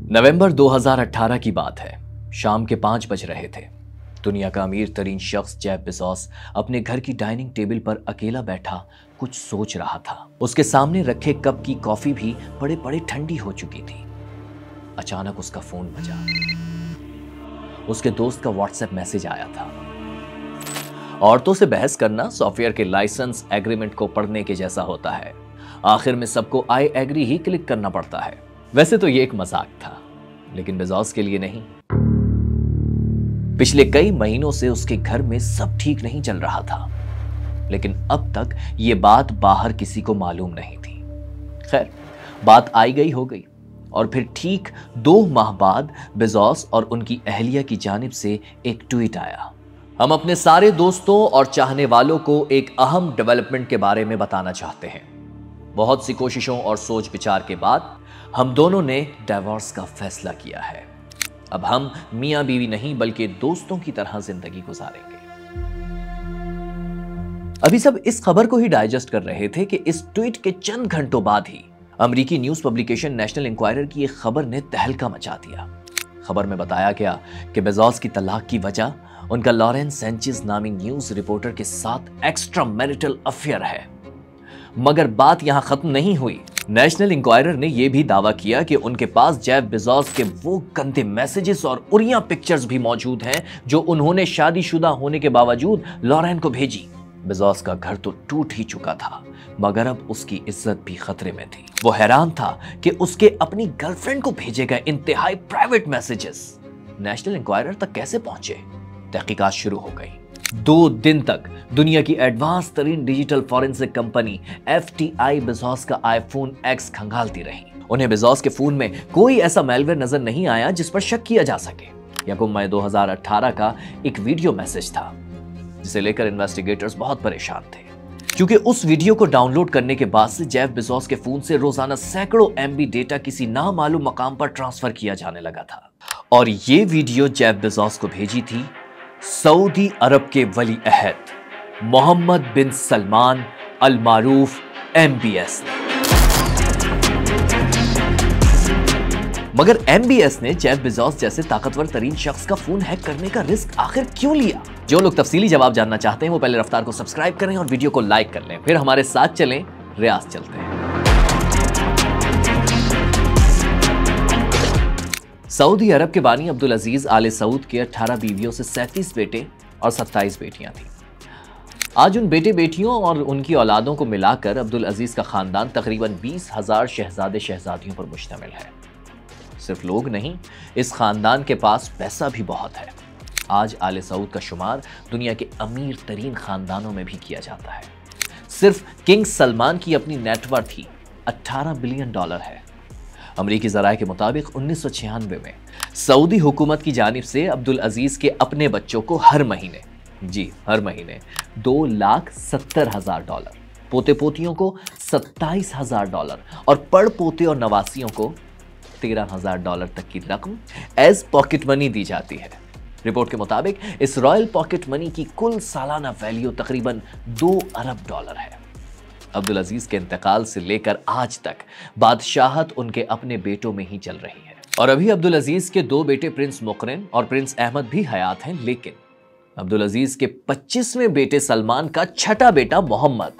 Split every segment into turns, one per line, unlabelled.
नवंबर 2018 की बात है। शाम के 5 बज रहे थे। दुनिया का अमीर तरीन शख्स जेफ बेजोस अपने घर की डाइनिंग टेबल पर अकेला बैठा कुछ सोच रहा था। उसके सामने रखे कप की कॉफी भी बड़े बड़े ठंडी हो चुकी थी। अचानक उसका फोन बजा। उसके दोस्त का व्हाट्सएप मैसेज आया था। औरतों से बहस करना सॉफ्टवेयर के लाइसेंस एग्रीमेंट को पढ़ने के जैसा होता है। आखिर में सबको आई एग्री ही क्लिक करना पड़ता है। वैसे तो ये एक मजाक था, लेकिन बेजोस के लिए नहीं। पिछले कई महीनों से उसके घर में सब ठीक नहीं चल रहा था, लेकिन अब तक ये बात बाहर किसी को मालूम नहीं थी। खैर, बात आई गई हो गई और फिर ठीक 2 माह बाद बेजोस और उनकी अहलिया की जानिब से एक ट्वीट आया। हम अपने सारे दोस्तों और चाहने वालों को एक अहम डेवलपमेंट के बारे में बताना चाहते हैं। बहुत सी कोशिशों और सोच विचार के बाद हम दोनों ने डिवोर्स का फैसला किया है। अब हम मियां बीवी नहीं बल्कि दोस्तों की तरह जिंदगी गुजारेंगे। अभी सब इस खबर को ही डाइजेस्ट कर रहे थे कि इस ट्वीट के चंद घंटों बाद ही अमेरिकी न्यूज पब्लिकेशन नेशनल इंक्वायरर की एक खबर ने तहलका मचा दिया। खबर में बताया गया कि बेजोस की तलाक की वजह उनका लॉरेंस सेंचेज नामी न्यूज रिपोर्टर के साथ एक्स्ट्रा मैरिटल अफेयर है। मगर बात यहां खत्म नहीं हुई। नेशनल इंक्वायरर ने यह भी दावा किया कि उनके पास जेफ बेजोस के वो गंदे मैसेजेस और उरिया पिक्चर्स भी मौजूद हैं जो उन्होंने शादीशुदा होने के बावजूद लॉरेन को भेजी। बेजोस का घर तो टूट ही चुका था, मगर अब उसकी इज्जत भी खतरे में थी। वो हैरान था कि उसके अपनी गर्लफ्रेंड को भेजे गए इंतहाई प्राइवेट मैसेजेस नेशनल इंक्वायरर तक कैसे पहुंचे। तहकीकात शुरू हो गई। 2 दिन तक दुनिया की एडवांस तरीन digital forensic company FTI Bezos का iPhone X खंगालती रही। उन्हें बेजोस के फोन में कोई ऐसा मैलवेयर नजर नहीं आया जिस पर शक किया जा सके। यह मई 2018 का एक वीडियो मैसेज था, जिसे लेकर इन्वेस्टिगेटर्स बहुत परेशान थे, क्योंकि उस वीडियो को डाउनलोड करने के बाद से जेफ बेजोस के फोन से रोजाना सैकड़ों MB डेटा किसी नामालूम मकाम पर ट्रांसफर किया जाने लगा था। और ये वीडियो जेफ बेजोस को भेजी थी सऊदी अरब के वली अहद मोहम्मद बिन सलमान अल मारूफ MBS ने। मगर MBS ने जेफ बेजोस जैसे ताकतवर तरीन शख्स का फोन हैक करने का रिस्क आखिर क्यों लिया? जो लोग तफसीली जवाब जानना चाहते हैं वो पहले रफ्तार को सब्सक्राइब करें और वीडियो को लाइक कर लें, फिर हमारे साथ चलें, रियाज चलते हैं। सऊदी अरब के बानी अब्दुल अजीज आले सऊद के 18 बीवियों से 37 बेटे और 27 बेटियां थीं। आज उन बेटे बेटियों और उनकी औलादों को मिलाकर अब्दुल अजीज का खानदान तकरीबन 20,000 शहजादे शहजादियों पर मुश्तमिल है। सिर्फ लोग नहीं, इस खानदान के पास पैसा भी बहुत है। आज आले सऊद का शुमार दुनिया के अमीर तरीन खानदानों में भी किया जाता है। सिर्फ किंग सलमान की अपनी नेटवर्थ ही $18 बिलियन है। अमरीकी जराये के मुताबिक 1996 में सऊदी हुकूमत की जानिब से अब्दुल अजीज के अपने बच्चों को हर महीने $2,70,000, पोते पोतियों को $27,000 और पड़ पोते और नवासियों को $13,000 तक की रकम एज पॉकेट मनी दी जाती है। रिपोर्ट के मुताबिक इस रॉयल पॉकेट मनी की कुल सालाना वैल्यू तकरीबन $2 अरब है। अब्दुल अजीज के इंतकाल से लेकर आज तक बादशाहत उनके अपने बेटों में ही चल रही है। और अभी अब्दुल अजीज के 2 बेटे प्रिंस मुकरिन और प्रिंस अहमद भी हयात हैं, लेकिन अब्दुल अजीज के 25वें बेटे सलमान का छठा बेटा मोहम्मद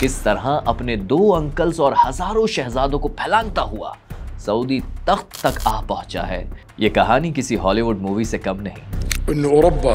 किस तरह अपने 2 अंकल्स और हजारों शहजादों को फैलांगता हुआ सऊदी तख्त तक आ पहुंचा है, ये कहानी किसी हॉलीवुड मूवी से कम नहीं।
ओरोपा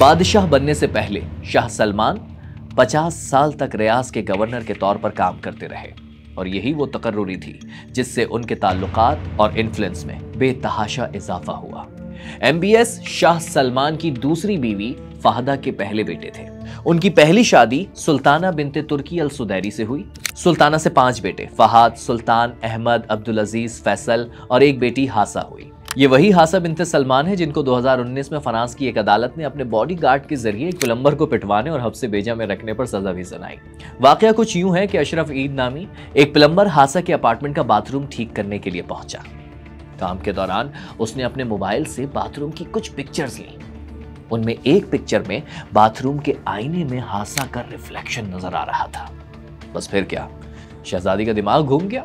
बादशाह बनने से पहले शाह सलमान 50 साल तक रियाज के गवर्नर के तौर पर काम करते रहे, और यही वो तकर्रुरी थी जिससे उनके ताल्लुकात और इन्फ्लुएंस में बेतहाशा इजाफा हुआ। MBS शाह सलमान की दूसरी बीवी फहदा के पहले बेटे थे। उनकी पहली शादी सुल्ताना बिनते तुर्की अल सुदैरी से हुई। सुल्ताना से 5 बेटे फहाद, सुल्तान, अहमद, अब्दुल अजीज, फैसल और एक बेटी हासा हुई। ये वही हासा बिन्ते सलमान है जिनको 2019 में फ्रांस की एक अदालत ने अपने बॉडीगार्ड के जरिए एक प्लम्बर को पिटवाने और हब्से बेजा में रखने पर सजा भी सुनाई। वाकया कुछ यूं है कि अशरफ ईद नामी एक प्लम्बर हासा के अपार्टमेंट का बाथरूम ठीक करने के लिए पहुंचा। काम के दौरान उसने अपने मोबाइल से बाथरूम की कुछ पिक्चर्स ली। उनमें एक पिक्चर में बाथरूम के आईने में हासा का रिफ्लेक्शन नजर आ रहा था। बस फिर क्या, शहजादी का दिमाग घूम गया।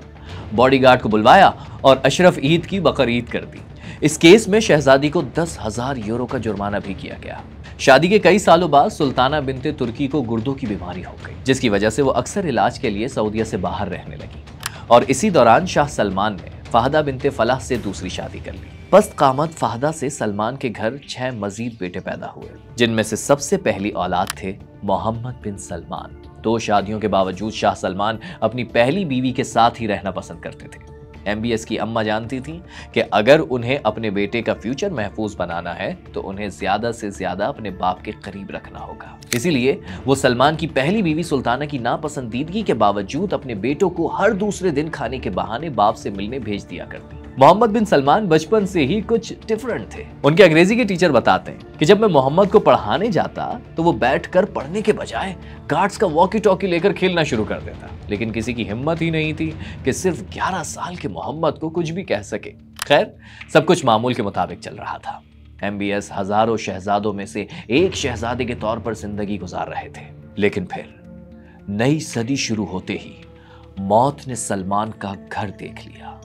बॉडीगार्ड को बुलवाया और अशरफ ईद की बकरीद कर दी। इस केस में शहजादी को 10,000 यूरो का जुर्माना भी किया गया। शादी के कई सालों बाद सुल्ताना बिन्ते तुर्की को गुर्दों की बीमारी हो गई, जिसकी वजह से वो अक्सर इलाज के लिए सऊदीया से बाहर रहने लगी। और इसी दौरान शाह सलमान ने फहदा बिन्ते फलाह से दूसरी शादी कर ली। पस्त कामत फहदा से सलमान के घर 6 मजीद बेटे पैदा हुए, जिनमें से सबसे पहली औलाद थे मोहम्मद बिन सलमान। 2 शादियों के बावजूद शाह सलमान अपनी पहली बीवी के साथ ही रहना पसंद करते थे। MBS की अम्मा जानती थी कि अगर उन्हें अपने बेटे का फ्यूचर महफूज बनाना है तो उन्हें ज्यादा से ज्यादा अपने बाप के करीब रखना होगा। इसीलिए वो सलमान की पहली बीवी सुल्ताना की नापसंदीदगी के बावजूद अपने बेटों को हर दूसरे दिन खाने के बहाने बाप से मिलने भेज दिया करती। मोहम्मद बिन सलमान बचपन से ही कुछ डिफरेंट थे। उनके अंग्रेजी के टीचर बताते हैं कि जब मैं मोहम्मद को पढ़ाने जाता तो वो बैठकर पढ़ने के बजाय गार्ड्स का वॉकी टॉकी लेकर खेलना शुरू कर देता, लेकिन किसी की हिम्मत ही नहीं थी कि सिर्फ 11 साल के मोहम्मद को कुछ भी कह सके। खैर, सब कुछ मामूल के मुताबिक चल रहा था। MBS हजारों शहजादों में से एक शहजादे के तौर पर जिंदगी गुजार रहे थे। लेकिन फिर नई सदी शुरू होते ही मौत ने सलमान का घर देख लिया।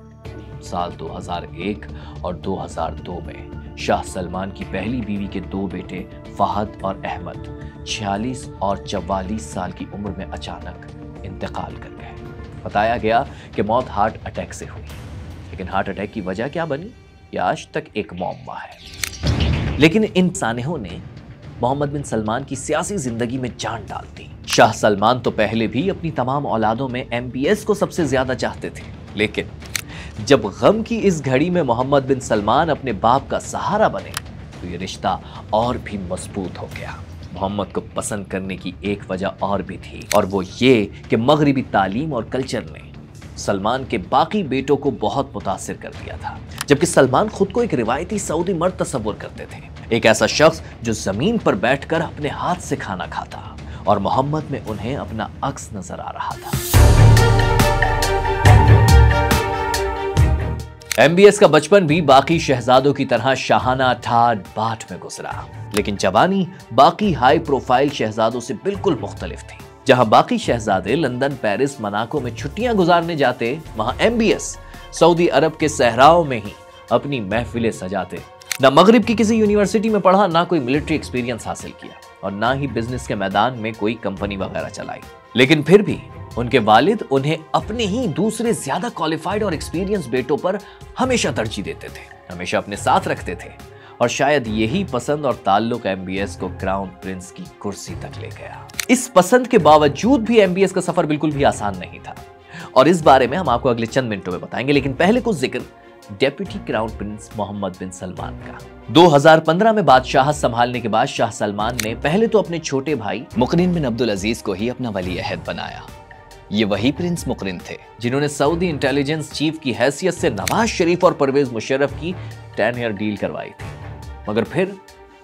साल 2001 और 2002 में शाह सलमान की पहली बीवी के 2 बेटे फहद और अहमद 46 और 44 साल की उम्र में अचानक इंतकाल कर गए। बताया गया कि मौत हार्ट अटैक से हुई, लेकिन हार्ट अटैक की वजह क्या बनी यह आज तक एक मौमा है। लेकिन इन सानेहों ने मोहम्मद बिन सलमान की सियासी जिंदगी में जान डाल दी। शाह सलमान तो पहले भी अपनी तमाम औलादों में MBS को सबसे ज्यादा चाहते थे, लेकिन जब गम की इस घड़ी में मोहम्मद बिन सलमान अपने बाप का सहारा बने तो ये रिश्ता और भी मजबूत हो गया। मोहम्मद को पसंद करने की एक वजह और भी थी, और वो ये कि मगरिबी तालीम और कल्चर ने सलमान के बाकी बेटों को बहुत मुतासिर कर दिया था। जबकि सलमान खुद को एक रिवायती सऊदी मर्द तस्वुर करते थे, एक ऐसा शख्स जो जमीन पर बैठकर अपने हाथ से खाना खाता, और मोहम्मद में उन्हें अपना अक्स नजर आ रहा था। MBS का बचपन भी बाकी शहजादों की तरह शाहाना ठाट बाट में गुजरा, लेकिन जवानी बाकी हाई प्रोफाइल शहजादों से बिल्कुल मुख्तलिफ थी। जहां बाकी शहजादे लंदन, पेरिस, मनाको में छुट्टियां गुजारने जाते, वहां MBS सऊदी अरब के सहराओं में ही अपनी महफिलें सजाते। ना मगरिब की किसी यूनिवर्सिटी में पढ़ा, ना कोई मिलिट्री एक्सपीरियंस हासिल किया, और ना ही बिजनेस के मैदान में कोई कंपनी वगैरह चलाई। लेकिन फिर भी उनके वालिद उन्हें अपने ही दूसरे ज्यादा क्वालिफाइड और एक्सपीरियंस बेटों पर हमेशा तरजीह देते थे, हमेशा अपने साथ रखते थे, और शायद यही पसंद और ताल्लुक MBS को क्राउन प्रिंस की कुर्सी तक ले गया। इस पसंद के बावजूद भी MBS का सफर बिल्कुल भी आसान नहीं था, और इस बारे में हम आपको अगले चंद मिनटों में बताएंगे। लेकिन पहले कुछ जिक्र डेप्यूटी क्राउन प्रिंस मोहम्मद बिन सलमान का। 2015 में बादशाहत संभालने के बाद शाह सलमान ने पहले तो अपने छोटे भाई मुकरिन बिन अब्दुल अजीज को ही अपना वली अहद बनाया। ये वही प्रिंस मुकरिन थे जिन्होंने सऊदी इंटेलिजेंस चीफ की हैसियत से नवाज शरीफ और परवेज मुशर्रफ की 10 ईयर डील करवाई थी, मगर फिर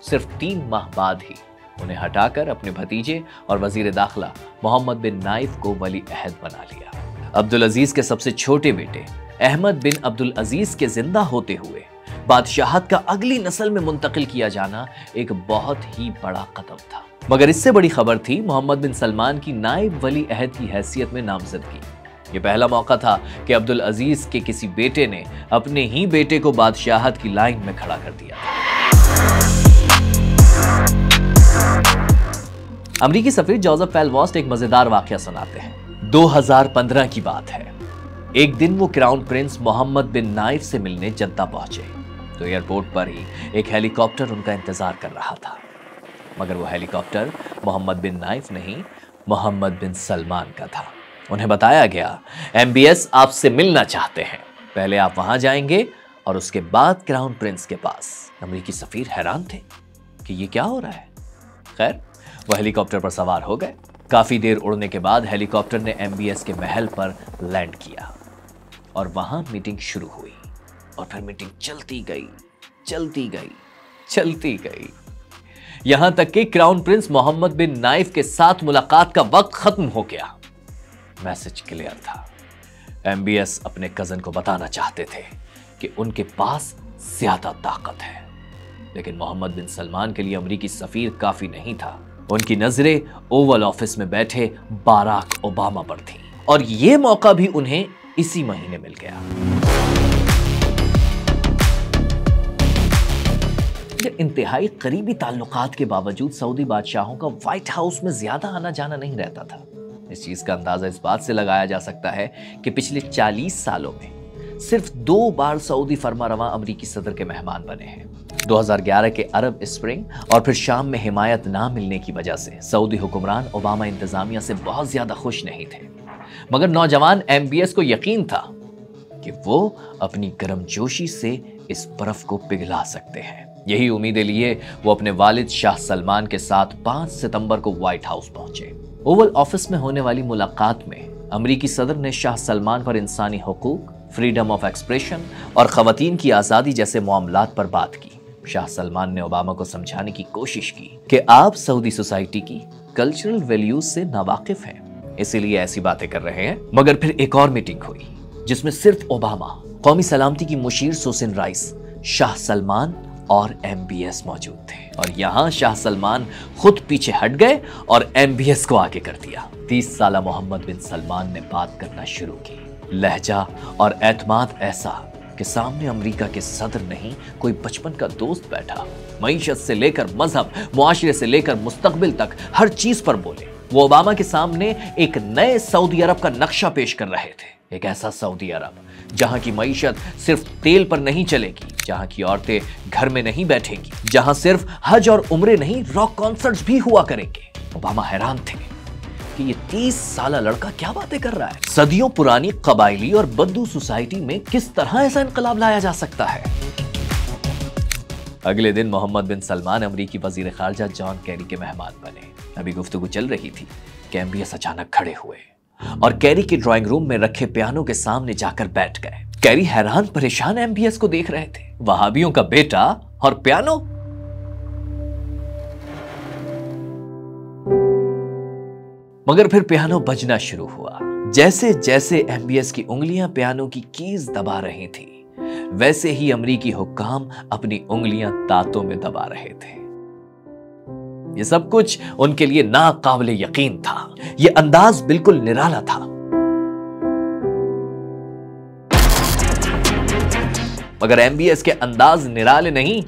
सिर्फ 3 माह बाद ही उन्हें हटाकर अपने भतीजे और वजीर दाखिला मोहम्मद बिन नाइफ को वली अहद बना लिया। अब्दुल अजीज के सबसे छोटे बेटे अहमद बिन अब्दुल अजीज के जिंदा होते हुए बादशाहत का अगली नस्ल में मुंतकिल किया जाना एक बहुत ही बड़ा कदम था। मगर इससे बड़ी खबर थी मोहम्मद बिन सलमान की नायब वली अहद की हैसियत में नामजदगी। ये पहला मौका था कि अब्दुल अजीज के किसी बेटे ने अपने ही बेटे को बादशाहत की लाइन में खड़ा कर दिया। अमरीकी सफीर जोसेफ फेलवॉस्ट एक मजेदार वाकया सुनाते हैं। 2015 की बात है। एक दिन वो क्राउन प्रिंस मोहम्मद बिन नाइफ से मिलने जद्दा पहुंचे तो एयरपोर्ट पर ही एक हेलीकॉप्टर उनका इंतजार कर रहा था, मगर वो हेलीकॉप्टर मोहम्मद बिन नाइफ नहीं, मोहम्मद बिन सलमान का था। उन्हें बताया गया MBS आपसे मिलना चाहते हैं, पहले आप वहां जाएंगे और उसके बाद क्राउन प्रिंस के पास। अमरीकी सफीर हैरान थे कि ये क्या हो रहा है। खैर, वो हेलीकॉप्टर पर सवार हो गए। काफी देर उड़ने के बाद हेलीकॉप्टर ने MBS के महल पर लैंड किया और वहां मीटिंग शुरू हुई। और फिर मीटिंग चलती गई, चलती गई, चलती गई, यहां तक कि क्राउन प्रिंस मोहम्मद बिन नाइफ के साथ मुलाकात का वक्त खत्म हो गया। मैसेज क्लियर था। एमबीएस अपने कजन को बताना चाहते थे कि उनके पास ज्यादा ताकत है, लेकिन मोहम्मद बिन सलमान के लिए अमरीकी सफीर काफी नहीं था। उनकी नजरें ओवल ऑफिस में बैठे बाराक ओबामा पर थी और यह मौका भी उन्हें इसी महीने मिल गया। इंतहाई करीबी ताल्लुकात के बावजूद सऊदी बादशाहों का व्हाइट हाउस में ज्यादा आना जाना नहीं रहता था। इस चीज का अंदाजा इस बात से लगाया जा सकता है कि पिछले 40 सालों में सिर्फ 2 बार सऊदी फरमारवा अमरीकी सदर के मेहमान बने हैं। 2011 के अरब स्प्रिंग और फिर शाम में हिमायत ना मिलने की वजह से सऊदी हुक्मरान ओबामा इंतजामिया से बहुत ज्यादा खुश नहीं थे, मगर नौजवान एमबीएस को यकीन था कि वो अपनी गर्मजोशी से इस बर्फ को पिघला सकते हैं। यही उम्मीदें लिए वो अपने वालिद शाह सलमान के साथ 5 सितंबर को व्हाइट हाउस पहुंचे। ओवल ऑफिस में होने वाली मुलाकात में अमरीकी सदर ने शाह सलमान पर इंसानी हुकूक, फ्रीडम ऑफ एक्सप्रेशन और खवातीन की आजादी जैसे मामलात पर बात की। शाह सलमान ने ओबामा को समझाने की कोशिश की कि आप सऊदी सोसाइटी की कल्चरल वैल्यूज से नावाकिफ हैं, इसीलिए ऐसी बातें कर रहे हैं। मगर फिर एक और मीटिंग हुई जिसमें सिर्फ ओबामा, कौमी सलामती की मुशीर सोसिन राइस, शाह सलमान और एमबीएस मौजूद थे। और यहां शाह सलमान खुद पीछे हट गए और एमबीएस को आगे कर दिया। 30 साला मोहम्मद बिन सलमान ने बात करना शुरू की। लहजा और एतमाद ऐसा कि सामने अमेरिका के सदर नहीं, कोई बचपन का दोस्त बैठा। मईशत से लेकर मजहब, मुआशरे से लेकर मुस्तकबिल तक हर चीज पर बोले। वो ओबामा के सामने एक नए सऊदी अरब का नक्शा पेश कर रहे थे। एक ऐसा सऊदी अरब जहां की मईशत सिर्फ तेल पर नहीं चलेगी, जहां की औरतें घर में नहीं बैठेंगी, जहां सिर्फ हज और उम्रे नहीं, रॉक कॉन्सर्ट्स भी हुआ करेंगे। ओबामा हैरान थे कि ये 30 साला लड़का क्या बातें कर रहा है। सदियों पुरानी कबायली और बद्दू सोसाइटी में किस तरह ऐसा इनकलाब लाया जा सकता है। अगले दिन मोहम्मद बिन सलमान अमरीकी वजीर खारजा जॉन कैरी के मेहमान बने। अभी गुफ्तगू चल रही थी कि एमबीएस अचानक खड़े हुए और कैरी के ड्राइंग रूम में रखे पियानो के सामने जाकर बैठ गए। कैरी हैरान परेशान एमबीएस को देख रहे थे। वहाबियों का बेटा और पियानो। मगर फिर पियानो बजना शुरू हुआ। जैसे जैसे एमबीएस की उंगलियां पियानो की कीज दबा रही थी, वैसे ही अमरीकी हुक्काम अपनी उंगलियां दांतों में दबा रहे थे। ये सब कुछ उनके लिए नाकाबिले यकीन था। ये अंदाज बिल्कुल निराला था। मगर एमबीएस के अंदाज निराले नहीं,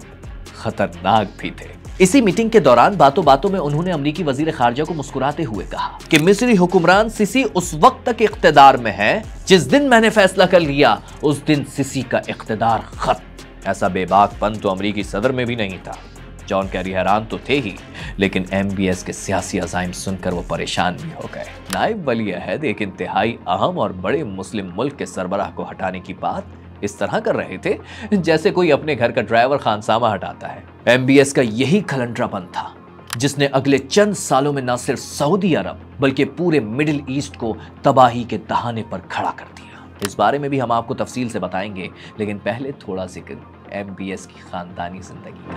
खतरनाक भी थे। इसी मीटिंग के दौरान बातों बातों में उन्होंने अमरीकी वजीर खारजा को मुस्कुराते हुए कहा कि मिस्री हुक्मरान सिसी उस वक्त तक इख्तिदार में है जिस दिन मैंने फैसला कर लिया उस दिन सिसी का इख्तिदार खत्म। ऐसा बेबाकपन तो अमरीकी सदर में भी नहीं था। जॉन कैरी हैरान तो थे ही, लेकिन एमबीएस के सियासी अज़ाइम सुनकर वो परेशान भी हो गए। नायब वली अहद एक इंतहाई अहम और बड़े मुस्लिम मुल्क के सरबराह को हटाने की बात इस तरह कर रहे थे जैसे कोई अपने घर का ड्राइवर खानसामा हटाता है। एमबीएस का यही खलंड्रापन था जिसने अगले चंद सालों में न सिर्फ सऊदी अरब बल्कि पूरे मिडिल ईस्ट को तबाही के दहाने पर खड़ा कर दिया। इस बारे में भी हम आपको तफसील से बताएंगे, लेकिन पहले थोड़ा जिक्र एमबीएस की खानदानी जिंदगी का।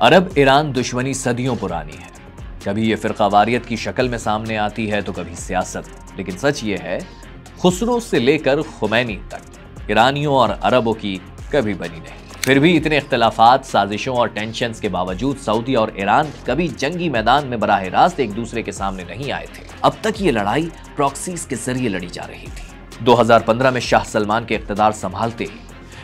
अरब ईरान दुश्मनी सदियों पुरानी है। कभी ये फिरकावारियत की शक्ल में सामने आती है तो कभी सियासत, लेकिन सच ये है खुसरो से लेकर खुमैनी तक ईरानियों और अरबों की कभी बनी नहीं। फिर भी इतने इख्तिलाफात, साजिशों और टेंशन्स के बावजूद सऊदी और ईरान कभी जंगी मैदान में बराह रास्त एक दूसरे के सामने नहीं आए थे। अब तक ये लड़ाई प्रॉक्सीज के जरिए लड़ी जा रही थी। 2015 में शाह सलमान के इख्तिदार संभालते ही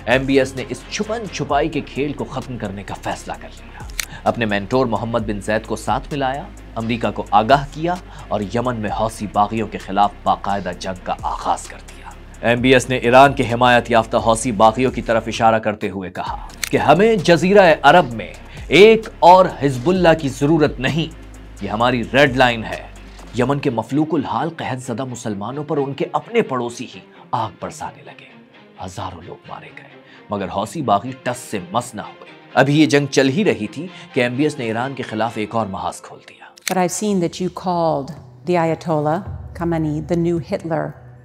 एमबीएस ने इस छुपन छुपाई के खेल को खत्म करने का फैसला कर लिया। अपने मेंटोर मोहम्मद बिन जैद को साथ मिलाया, अमेरिका को आगाह किया और यमन में हौसी बागियों के खिलाफ बाकायदा जंग का आगाज कर दिया। एमबीएस ने ईरान के हिमायत याफ्ता हौसी बागियों की तरफ इशारा करते हुए कहा कि हमें जजीरा अरब में एक और हिजबुल्लाह की जरूरत नहीं, ये हमारी रेड लाइन है। यमन के मफलूकुल हाल कहत ज़दा मुसलमानों पर उनके अपने पड़ोसी ही आग बरसाने लगे। हजारों लोग मारे गए, मगर हौसी बागी टस से मस न हुए। अभी ये जंग चल ही रही थी कि MBS ने ईरान के खिलाफ एक और महाज खोल दिया।
But I've seen that you called the Ayatollah Khamenei the new Hitler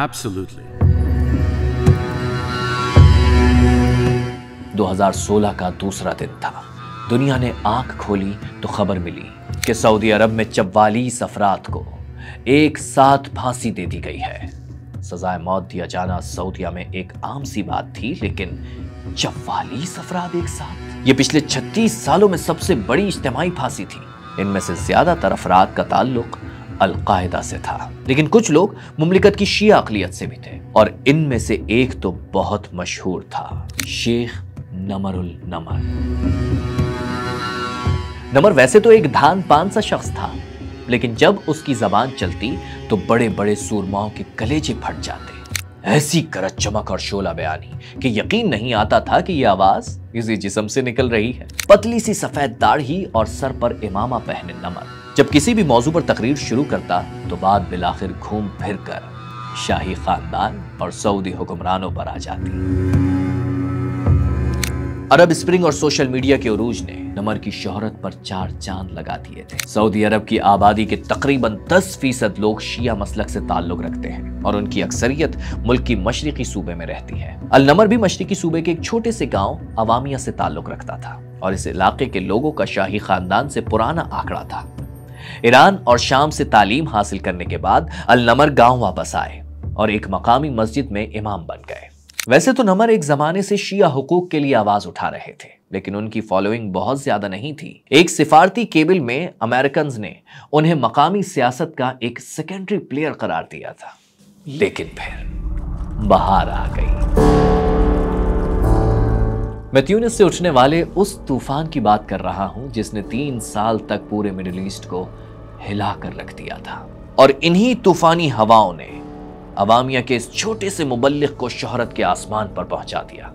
Absolutely.
2016 का दूसरा दिन था। दुनिया ने आंख खोली तो खबर मिली कि सऊदी अरब में 44 अफराद को एक साथ फांसी दे दी गई है। सजाए मौत दिया जाना सऊदिया में एक आम सी बात थी, लेकिन 44 अफराद एक साथ, ये पिछले 36 सालों में सबसे बड़ी इज्तिमाई फांसी थी। इनमें से ज्यादातर अफराद का ताल्लुक अल-कायदा से था, लेकिन कुछ लोग मुमलिकत की शिया अक़लियत से भी थे, और इनमें से एक तो बहुत मशहूर था, शेख नमरुल नमर। नमर वैसे तो एक धान पान सा शख्स था, लेकिन जब उसकी जबान चलती तो बड़े बड़े सूरमाओं के कलेजे फट जाते। ऐसी करत चमक और शोला बयानी कि यकीन नहीं आता था कि यह आवाज किसी जिस्म से निकल रही है। पतली सी सफेद दाढ़ी और सर पर इमामा पहने नमर जब किसी भी मौजू पर तकरीर शुरू करता तो बात बिलाखिर घूम फिर कर शाही खानदान और सऊदी हुक्मरानों पर आ जाती। अरब स्प्रिंग और सोशल मीडिया के उरूज ने नमर की शोहरत पर 4 चांद लगा दिए थे। सऊदी अरब की आबादी के तकरीबन 10% लोग शिया मसलक से ताल्लुक रखते हैं और उनकी अक्सरियत मुल्क की मशरिकी सूबे में रहती है। अल नमर भी मशरिकी सूबे के एक छोटे से गांव अवामिया से ताल्लुक रखता था और इस इलाके के लोगों का शाही खानदान से पुराना आंकड़ा था। ईरान और शाम से तालीम हासिल करने के बाद अल नमर गांव वापस आए और एक मकामी मस्जिद में इमाम बन गए। वैसे तो नमर एक जमाने से शिया हुकूक के लिए आवाज उठा रहे थे, लेकिन उनकी फॉलोइंग बहुत ज्यादा नहीं थी। एक सिफारती केबल में अमेरिकन ने उन्हें मकामी सियासत का एक सेकेंडरी प्लेयर करार दिया था, लेकिन फिर बहार आ गई। मैं ट्यूनिस से उठने वाले उस तूफान की बात कर रहा हूं जिसने 3 साल तक पूरे मिडिल ईस्ट को हिला कर रख दिया था, और इन्हीं तूफानी हवाओं ने अवामिया के इस छोटे से मुबल्लिग को शोहरत के आसमान पर पहुंचा दिया।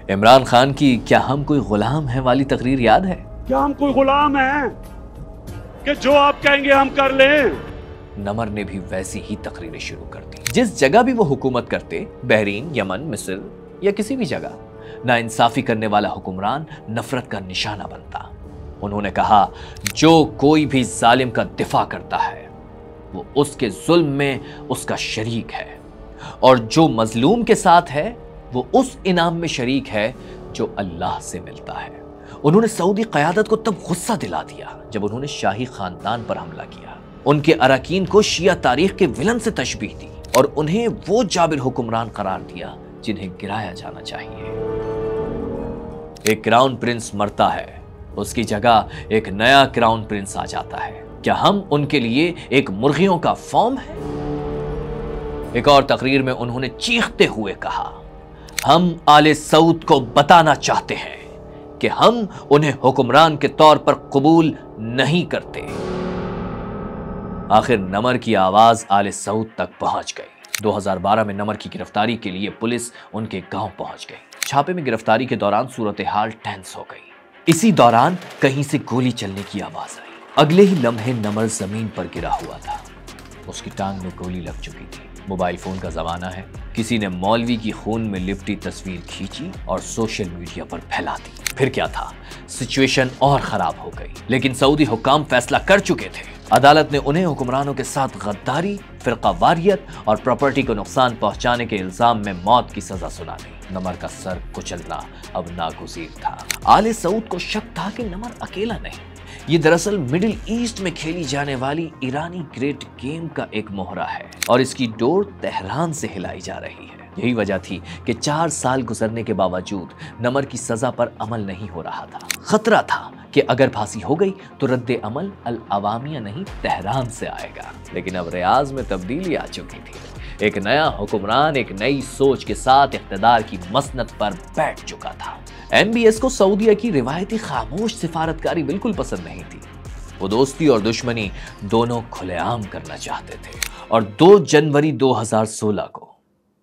इमरान खान की क्या हम कोई गुलाम है वाली तकरीर याद है?
क्या हम कोई गुलाम हैं कि जो आप कहेंगे हम कर लें?
नमर ने भी वैसी ही तकरीरें शुरू कर दी। जिस जगह भी वो हुकूमत करते, बहरीन, यमन, मिस्र या किसी भी जगह, नाइंसाफी करने वाला हुक्मरान नफरत का निशाना बनता। उन्होंने कहा, जो कोई भी जालिम का दिफा करता है वो उसके जुल्म में उसका शरीक है, और जो मजलूम के साथ है वो उस इनाम में शरीक है जो अल्लाह से मिलता है। उन्होंने सऊदी क़यादत को तब गुस्सा दिला दिया जब उन्होंने शाही खानदान पर हमला किया, उनके अरकान को शिया तारीख के विलन से तशबीह दी और उन्हें वो जाबिर हुक्मरान करार दिया जिन्हें गिराया जाना चाहिए। एक क्राउन प्रिंस मरता है, उसकी जगह एक नया क्राउन प्रिंस आ जाता है। क्या हम उनके लिए एक मुर्गियों का फॉर्म है? एक और तकरीर में उन्होंने चीखते हुए कहा, हम आले सऊद को बताना चाहते हैं कि हम उन्हें हुक्मरान के तौर पर कबूल नहीं करते। आखिर नमर की आवाज आले सऊद तक पहुंच गई। 2012 में नमर की गिरफ्तारी के लिए पुलिस उनके गांव पहुंच गई। छापे में गिरफ्तारी के दौरान सूरत हाल टेंस हो गई। इसी दौरान कहीं से गोली चलने की आवाज आई। अगले ही लम्हे नमर जमीन पर गिरा हुआ था, उसकी टांग में गोली लग चुकी थी। मोबाइल फोन का जमाना है, किसी ने मौलवी की खून में लिपटी तस्वीर खींची और सोशल मीडिया पर फैला दी। फिर क्या था, सिचुएशन और खराब हो गई, लेकिन सऊदी हुक्काम फैसला कर चुके थे। अदालत ने उन्हें हुक्मरानों के साथ गद्दारी, फिरकावारियत और प्रॉपर्टी को नुकसान पहुंचाने के इल्जाम में मौत की सजा सुना दी। नमर का सर कुचलना अब नागुज़ीर था। आले सऊद को शक था कि नमर अकेला नहीं, ये दरअसल मिडिल ईस्ट में खेली जाने वाली ईरानी ग्रेट गेम का एक मोहरा है और इसकी डोर तेहरान से हिलाई जा रही है। यही वजह थी कि 4 साल गुजरने के बावजूद नमर की सजा पर अमल नहीं हो रहा था। खतरा था कि अगर फांसी हो गई तो रद्द अमल अल अवामिया नहीं तेहरान से आएगा। लेकिन अब रियाज में तब्दीली आ चुकी थी। एक नया हुक्मरान एक नई सोच के साथ इख्तिदार की मसनद पर बैठ चुका था। MBS को सऊदिया की रिवायती खामोश सिफारतकारी बिल्कुल पसंद नहीं थी। वो दोस्ती और दुश्मनी दोनों खुलेआम करना चाहते थे और 2 जनवरी 2016 को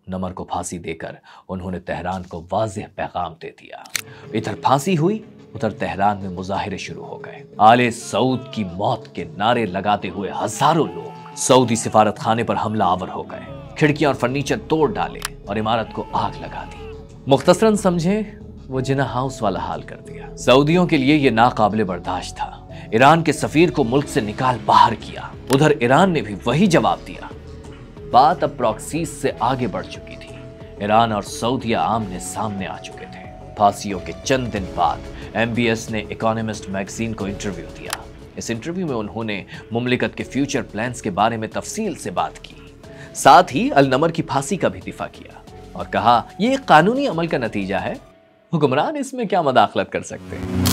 नमर को फांसी देकर उन्होंने तेहरान को वाज़ेह पैगाम दे दिया। इधर फांसी हुई, उधर तेहरान में मुजाहिरे शुरू हो गए। आले सऊद की मौत के नारे लगाते हुए हजारों लोग सऊदी सिफारत खाने पर हमला आवर हो गए, खिड़कियां और फर्नीचर तोड़ डाले और इमारत को आग लगा दी। मुख्तसरन समझे वो जिना हाउस वाला हाल कर दिया। सऊदियों के लिए यह नाकाबिले बर्दाश्त था। ईरान के सफीर को मुल्क से निकाल बाहर किया। उधर ईरान ने भी वही जवाब दिया। बात अब प्रॉक्सीज से आगे बढ़ चुकी थी। ईरान और सऊदिया आमने सामने आ चुके थे। फांसियों के चंद दिन बाद MBS ने इकोनॉमिस्ट मैगजीन को इंटरव्यू दिया। इस इंटरव्यू में उन्होंने मुमलिकत के फ्यूचर प्लान्स के बारे में तफसील से बात की। साथ ही अल-नमर की फांसी का भी दिफा किया और कहा यह एक कानूनी अमल का नतीजा है, हुक्मरान इसमें क्या मदाखलत कर सकते हैं।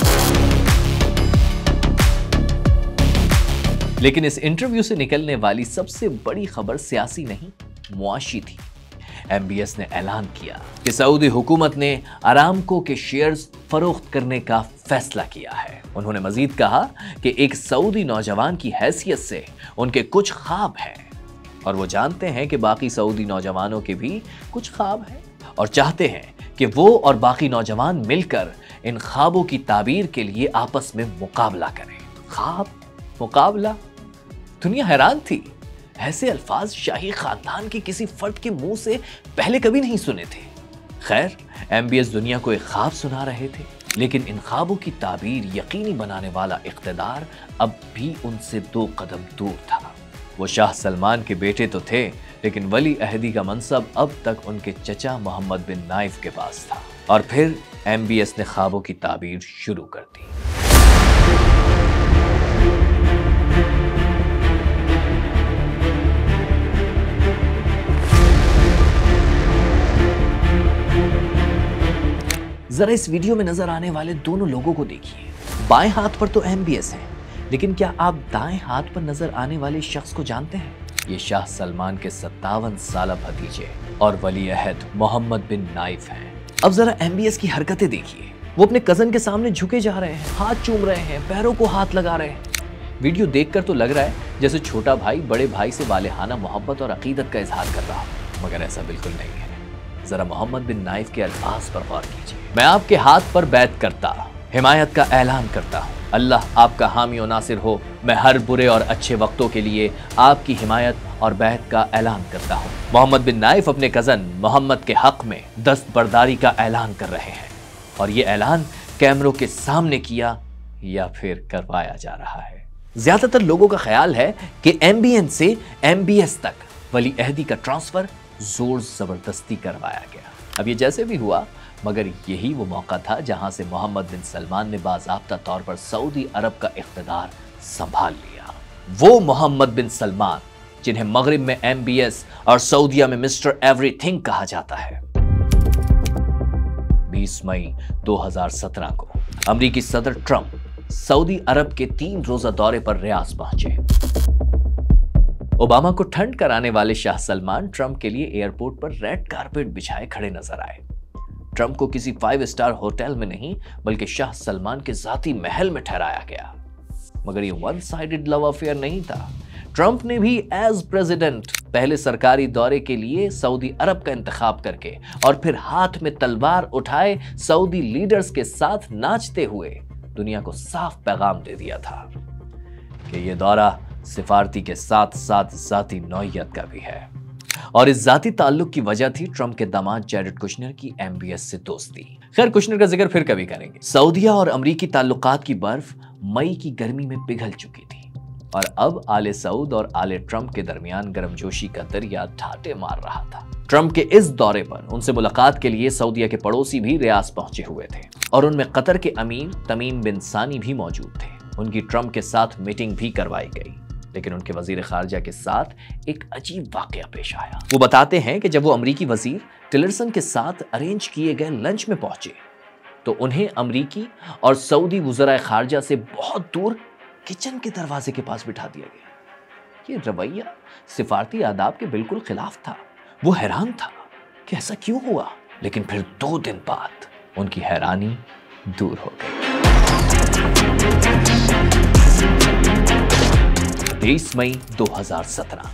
लेकिन इस इंटरव्यू से निकलने वाली सबसे बड़ी खबर सियासी नहीं, मुआशी थी। MBS ने ऐलान किया कि सऊदी हुकूमत ने अरामको के शेयर्स फरोख्त करने का फैसला किया है। उन्होंने मजीद कहा कि एक सऊदी नौजवान की हैसियत से उनके कुछ ख्वाब हैं और वो जानते हैं कि बाकी सऊदी नौजवानों के भी कुछ ख्वाब हैं और चाहते हैं कि वो और बाकी नौजवान मिलकर इन ख्वाबों की ताबीर के लिए आपस में मुकाबला करें। ख्वाब, मुकाबला, दुनिया हैरान थी। ऐसे अल्फाज शाही खानदान के किसी फर्द के मुंह से पहले कभी नहीं सुने थे। खैर, MBS दुनिया को एक ख्वाब सुना रहे थे, लेकिन इन ख्वाबों की ताबीर यकीनी बनाने वाला इख्तिदार अब भी उनसे 2 कदम दूर था। वो शाह सलमान के बेटे तो थे, लेकिन वली अहदी का मनसब अब तक उनके चचा मोहम्मद बिन नाइफ के पास था। और फिर MBS ने ख्वाबों की ताबीर शुरू कर दी। जरा इस वीडियो में नजर आने वाले दोनों लोगों को देखिए। बाएं हाथ पर तो MBS है, लेकिन क्या आप दाएं हाथ पर नजर आने वाले शख्स को जानते हैं? ये शाह सलमान के 57 साला भतीजे और वली अहद मोहम्मद बिन नाइफ हैं। अब जरा MBS की हरकतें देखिए। वो अपने कजन के सामने झुके जा रहे हैं, हाथ चूम रहे हैं, पैरों को हाथ लगा रहे हैं। वीडियो देखकर तो लग रहा है जैसे छोटा भाई बड़े भाई से वालेहाना मोहब्बत और अकीदत का इजहार कर रहा हो, मगर ऐसा बिल्कुल नहीं है। जरा मोहम्मद बिन नाइफ के अल्फाज पर गौर कीजिए। मैं आपके हाथ पर बैत करता, हिमायत का ऐलान करता हूँ। अल्लाह आपका हामी और नासिर हो। मैं हर बुरे और अच्छे वक्तों के लिए आपकी हिमायत और बैत का ऐलान करता हूँ। मोहम्मद बिन नाइफ अपने कजन मोहम्मद के हक में दस्तबरदारी का ऐलान कर रहे हैं और ये ऐलान कैमरों के सामने किया या फिर करवाया जा रहा है। ज्यादातर लोगों का ख्याल है कि MBN से MBS तक वली अहदी का ट्रांसफर जोर जबरदस्ती करवाया गया। अब ये जैसे भी हुआ, मगर यही वो मौका था जहां से मोहम्मद बिन सलमान ने बाज़ाब्ता तौर पर सऊदी अरब का इख्तिदार संभाल लिया। वो मोहम्मद बिन सलमान जिन्हें मगरिब में MBS और सऊदिया में मिस्टर एवरीथिंग कहा जाता है। 20 मई 2017 को अमरीकी सदर ट्रंप सऊदी अरब के 3 रोजा दौरे पर रियाद पहुंचे। ओबामा को ठंड कराने वाले शाह सलमान ट्रंप के लिए एयरपोर्ट पर रेड कारपेट बिछाए खड़े नजर आए। ट्रंप को किसी 5 स्टार होटल में नहीं, बल्कि शाह सलमान के जाती महल में ठहराया गया। मगर ये वन साइडेड लव अफेयर नहीं था। ट्रंप ने भी एज प्रेसिडेंट पहले सरकारी दौरे के लिए सऊदी अरब का इंतखाब करके और फिर हाथ में तलवार उठाए सऊदी लीडर्स के साथ नाचते हुए दुनिया को साफ पैगाम दे दिया था कि यह दौरा सिफारती के साथ साथ जाती नौयत का भी है। और इस जाती ताल्लुक की वजह थी ट्रंप के दामाद जैरेड कुशनर की MBS से दोस्ती। खैर, कुशनर का जिक्र फिर कभी करेंगे। सऊदिया और अमरीकी ताल्लुकात की बर्फ मई की गर्मी में पिघल चुकी थी और अब आले सऊद और आले ट्रंप के दरमियान गर्मजोशी का दरिया ठाटे मार रहा था। ट्रंप के इस दौरे पर उनसे मुलाकात के लिए सऊदिया के पड़ोसी भी रियाद पहुंचे हुए थे और उनमें कतर के अमीर तमीम बिन सानी भी मौजूद थे। उनकी ट्रंप के साथ मीटिंग भी करवाई गई, लेकिन उनके वजीर खारजा के साथ एक अजीब वाकया पेश आया। वो बताते हैं कि जब वो अमरीकी वजीर टिलरसन के साथ अरेंज किए गए लंच में पहुंचे तो उन्हें अमरीकी और सऊदी वज़राए खारजा से बहुत दूर किचन के दरवाजे के पास बिठा दिया गया। ये रवैया सिफारती आदाब के बिल्कुल खिलाफ था। वो हैरान था कि ऐसा क्यों हुआ, लेकिन फिर 2 दिन बाद उनकी हैरानी दूर हो गई। 23 मई 2017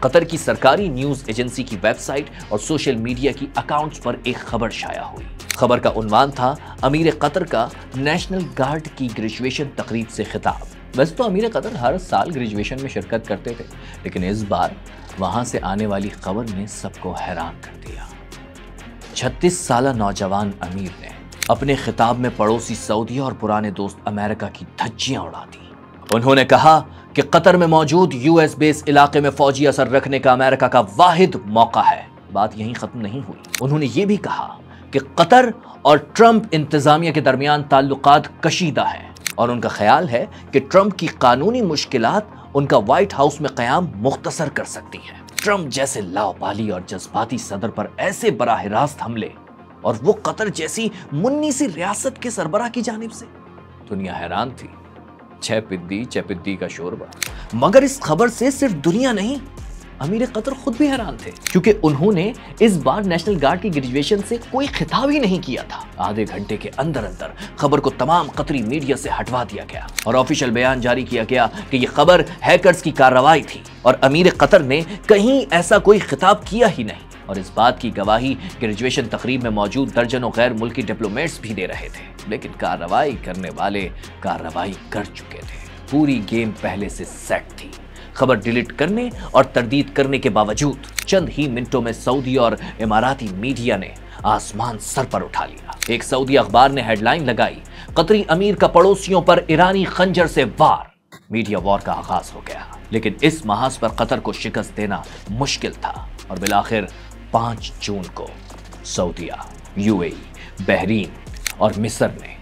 कतर की सरकारी न्यूज एजेंसी की वेबसाइट और सोशल मीडिया की अकाउंट्स पर एक खबर शाया हुई। खबर का उन्वान था अमीर कतर का नेशनल गार्ड की ग्रेजुएशन तकरीब से खिताब। वैसे तो अमीर कतर हर साल ग्रेजुएशन में शिरकत करते थे, लेकिन इस बार वहां से आने वाली खबर ने सबको हैरान कर दिया। 36 साला नौजवान अमीर ने अपने खिताब में पड़ोसी सऊदी और पुराने दोस्त अमेरिका की धज्जियां उड़ा दी। उन्होंने कहा कि कतर में मौजूद यूएस बेस इलाके में फौजी असर रखने का अमेरिका का वाहिद मौका है। बात यहीं खत्म नहीं हुई। उन्होंने ये भी कहा कि कतर और ट्रंप इंतजामिया के दरमियान ताल्लुकात कशीदा हैं और उनका ख्याल है कि ट्रंप की कानूनी मुश्किलात उनका व्हाइट हाउस में कयाम मुख्तसर कर सकती हैं। ट्रंप जैसे लावाबाली और जज्बाती सदर पर ऐसे बराह रास्त हमले, और वो कतर जैसी मुन्नी सी रियासत के सरबराह की जानिब से, दुनिया हैरान थी। चपिद्दी का शोरबा। मगर इस खबर से सिर्फ दुनिया नहीं, अमीर कतर खुद भी हैरान थे, क्योंकि उन्होंने इस बार नेशनल गार्ड की ग्रेजुएशन से कोई खिताब ही नहीं किया था। आधे घंटे के अंदर अंदर खबर को तमाम कतरी मीडिया से हटवा दिया गया और ऑफिशियल बयान जारी किया गया कि यह खबर हैकर्स की कार्रवाई थी और अमीर कतर ने कहीं ऐसा कोई खिताब किया ही नहीं। और इस बात की गवाही ग्रेजुएशन तकरीब में मौजूद दर्जनों गैर मुल्की डिप्लोमेट्स भी दे रहे थे। लेकिन कार्रवाई करने वाले कार्रवाई कर चुके थे। पूरी गेम पहले से सेट थी। खबर डिलीट करने और तरदीद करने के बावजूद चंद ही मिनटों में सऊदी और इमाराती मीडिया ने आसमान सर पर उठा लिया। एक सऊदी अखबार ने हेडलाइन लगाई, कतरी अमीर का पड़ोसियों पर ईरानी खंजर से वार। मीडिया वॉर का आगाज हो गया। लेकिन इस महाज पर कतर को शिकस्त देना मुश्किल था और बिलाखिर 5 जून को सऊदिया, यूएई, बहरीन और मिस्र ने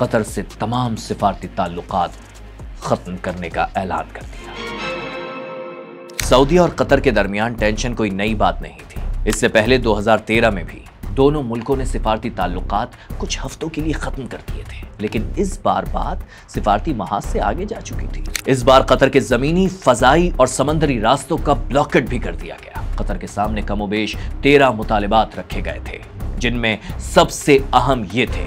कतर से तमाम सिफारती ताल्लुकात खत्म करने का ऐलान कर दिया। सऊदी और कतर के दरमियान टेंशन कोई नई बात नहीं थी। इससे पहले 2013 में भी दोनों मुल्कों ने सिफारती ताल्लुकात कुछ हफ्तों के लिए खत्म कर दिए थे। लेकिन इस बार बात सिफारती महाज से आगे जा चुकी थी। इस बार कतर के जमीनी, फजाई और समंदरी रास्तों का ब्लॉकेट भी कर दिया गया। कतर के सामने कमोबेश 13 मुतालिबात रखे गए थे, जिनमें सबसे अहम ये थे: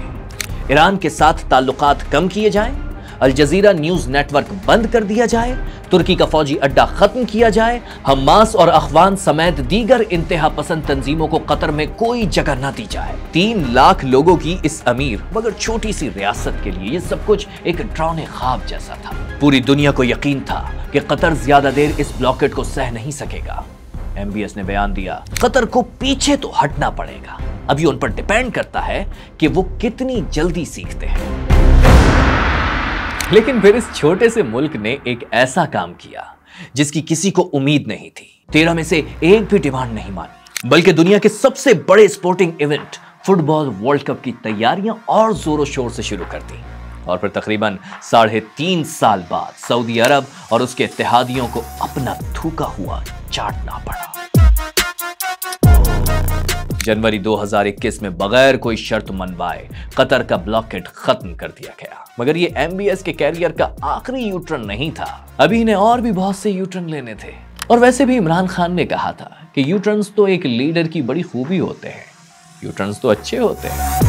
ईरान के साथ ताल्लुकात कम किए जाएं, अल जजीरा न्यूज नेटवर्क बंद कर दिया जाए, तुर्की का फौजी अड्डा खत्म किया जाए, हमास और अखवान समेत दीगर इंतहा पसंद तंजीमों को कतर में कोई जगह न दी जाए। 3 लाख लोगों की इस अमीर मगर छोटी सी रियासत के लिए ये सब कुछ एक डरावने ख्वाब जैसा था। पूरी दुनिया को यकीन था कि कतर ज्यादा देर इस ब्लॉकेट को सह नहीं सकेगा। एमबीएस ने बयान दिया, कतर को पीछे तो हटना पड़ेगा। अब ये उन पर डिपेंड करता है कि वो कितनी जल्दी सीखते हैं। लेकिन फिर इस छोटे से मुल्क ने एक ऐसा काम किया जिसकी किसी को उम्मीद नहीं थी। 13 में से एक भी डिमांड नहीं मानी, बल्कि दुनिया के सबसे बड़े sporting event football world cup की तैयारियां और जोरों शोर से शुरू कर दी। और फिर तकरीबन 3.5 साल बाद सऊदी अरब और उसके इत्तेहादियों को अपना थूका हुआ चाटना पड़ा। जनवरी 2021 में बगैर कोई शर्त मनवाए कतर का ब्लॉकेट खत्म कर दिया गया। मगर ये एमबीएस के कैरियर का आखिरी यूटर्न नहीं था। अभी इन्हें और भी बहुत से यूटर्न लेने थे। और वैसे भी इमरान खान ने कहा था कि यूटर्न्स तो एक लीडर की बड़ी खूबी होते हैं, यूटर्न्स तो अच्छे होते हैं।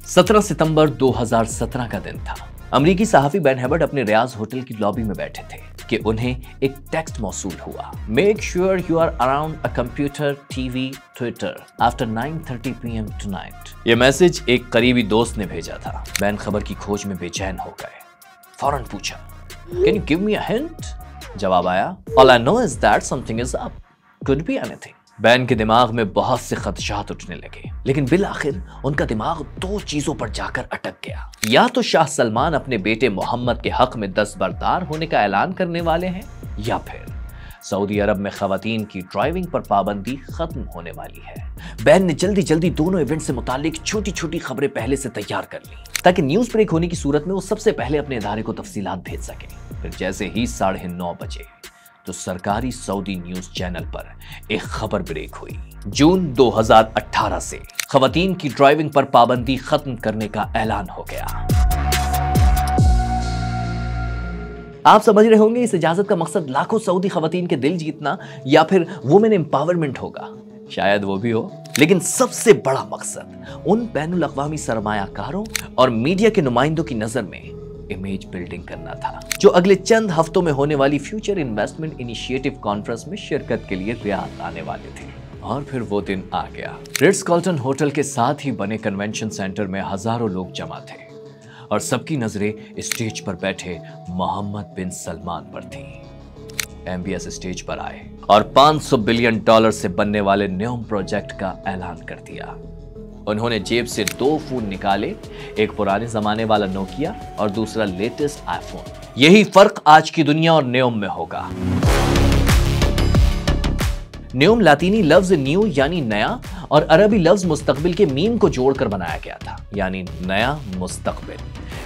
17 सितंबर 2017 का दिन था। अमरीकी सहाफी बेन हेबर्ट अपने रियाज होटल की लॉबी में बैठे थे कि उन्हें एक टेक्स्ट मौसूल हुआ, make sure you are around a computer, TV, Twitter after 9:30 PM tonight. यह मैसेज एक करीबी दोस्त ने भेजा था। बेन खबर की खोज में बेचैन हो गए। फौरन पूछा, can you give me a hint? जवाब आया, all I know is that something is up, could be anything. Ban के दिमाग में बहुत से खदशात उठने लगे, लेकिन बिल आखिर उनका दिमाग 2 चीजों पर जाकर अटक गया। या तो शाह सलमान अपने बेटे मोहम्मद के हक में दस्तबरदार होने का ऐलान करने वाले हैं, या फिर सऊदी अरब में खवातीन की ड्राइविंग पर पाबंदी खत्म होने वाली है। बैन ने जल्दी जल्दी दोनों इवेंट से मुतालिक छोटी छोटी खबरें पहले से तैयार कर ली, ताकि न्यूज ब्रेक होने की सूरत में वो सबसे पहले अपने इदारे को तफसीलात भेज सके। फिर जैसे ही 9:30 बजे तो सरकारी सऊदी न्यूज चैनल पर एक खबर ब्रेक हुई। जून 2018 से खवातीन की ड्राइविंग पर पाबंदी खत्म करने का ऐलान हो गया। आप समझ रहे होंगे इस इजाजत का मकसद लाखों सऊदी खवातीन के दिल जीतना या फिर वुमेन एम्पावरमेंट होगा। शायद वो भी हो, लेकिन सबसे बड़ा मकसद उन बैनुल अक़वामी सरमायाकारों और मीडिया के नुमाइंदों की नजर में इमेज बिल्डिंग करना था, जो अगले चंद हफ्तों में होने वाली फ्यूचर इन्वेस्टमेंट इनिशिएटिव कॉन्फ्रेंस में शिरकत के लिए रियाद आने वाले थे। और फिर वो दिन आ गया। रिट्ज कार्ल्टन होटल के साथ ही बने कन्वेंशन सेंटर में हजारों लोग जमा थे और सबकी नजरें स्टेज पर बैठे मोहम्मद बिन सलमान पर थी। एमबीएस स्टेज पर आए और $500 बिलियन से बनने वाले न्योम प्रोजेक्ट का ऐलान कर दिया। उन्होंने जेब से 2 फोन निकाले, एक पुराने जमाने वाला नोकिया और दूसरा लेटेस्ट आईफोन। यही फर्क आज की दुनिया और न्योम में होगा। न्योम लातीनी लफ्ज न्यू यानी नया और अरबी लफ्ज मुस्तकबिल के मीम को जोड़कर बनाया गया था, यानी नया मुस्तकबिल।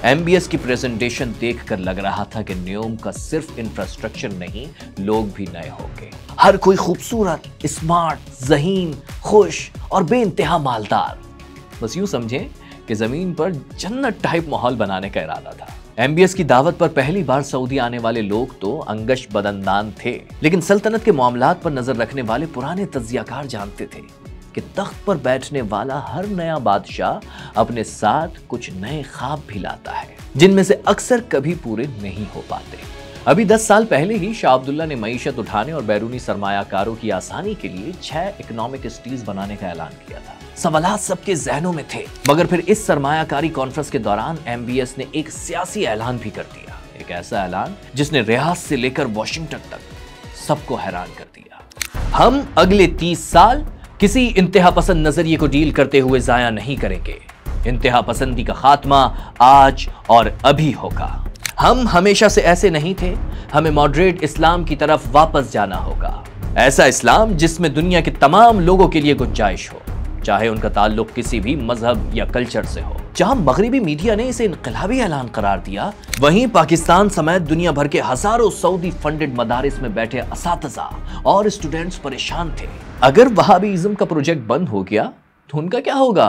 एमबीएस की प्रेजेंटेशन देखकर लग रहा था कि न्योम का सिर्फ इंफ्रास्ट्रक्चर नहीं, लोग भी नए होंगे। हर कोई खूबसूरत, स्मार्ट, ज़हीन, खुश और बेइंतहा मालदार। बस यूं समझें कि जमीन पर जन्नत टाइप माहौल बनाने का इरादा था। एमबीएस की दावत पर पहली बार सऊदी आने वाले लोग तो अंगश बदंदान थे, लेकिन सल्तनत के मामलात पर नजर रखने वाले पुराने तज्जियाकार जानते थे कि तख्त पर बैठने वाला हर नया बादशाह अपने साथ कुछ नए ख्वाब भी लाता है, जिनमें से अक्सर कभी पूरे नहीं हो पाते। अभी 10 साल पहले ही शाह अब्दुल्ला ने मईशत उठाने और बैरूनी सरमायाकारों की आसानी के लिए 6 इकोनॉमिक सिटीज बनाने का ऐलान किया था। सवालात सबके जहनों में थे, मगर फिर इस सरमायाकारी कॉन्फ्रेंस के दौरान एमबीएस ने एक सियासी ऐलान भी कर दिया। एक ऐसा ऐलान जिसने रियाद से लेकर वॉशिंगटन तक सबको हैरान कर दिया। हम अगले 30 साल किसी इंतहा पसंद नजरिए को डील करते हुए जाया नहीं करेंगे। इंतहा पसंदी का खात्मा आज और अभी होगा। हम हमेशा से ऐसे नहीं थे, हमें मॉडरेट इस्लाम की तरफ वापस जाना होगा। ऐसा इस्लाम जिसमें दुनिया के तमाम लोगों के लिए गुंजाइश हो, चाहे उनका ताल्लुक किसी भी मजहब या कल्चर से हो। जहां मगरिबी मीडिया ने इसे इनकलाबी ऐलान करार दिया, वहीं पाकिस्तान समेत दुनिया भर के हजारों सऊदी फंडेड मदारिस में बैठे असातिज़ा और स्टूडेंट्स परेशान थे। अगर वहाबीइज्म का प्रोजेक्ट बंद हो गया तो उनका क्या होगा?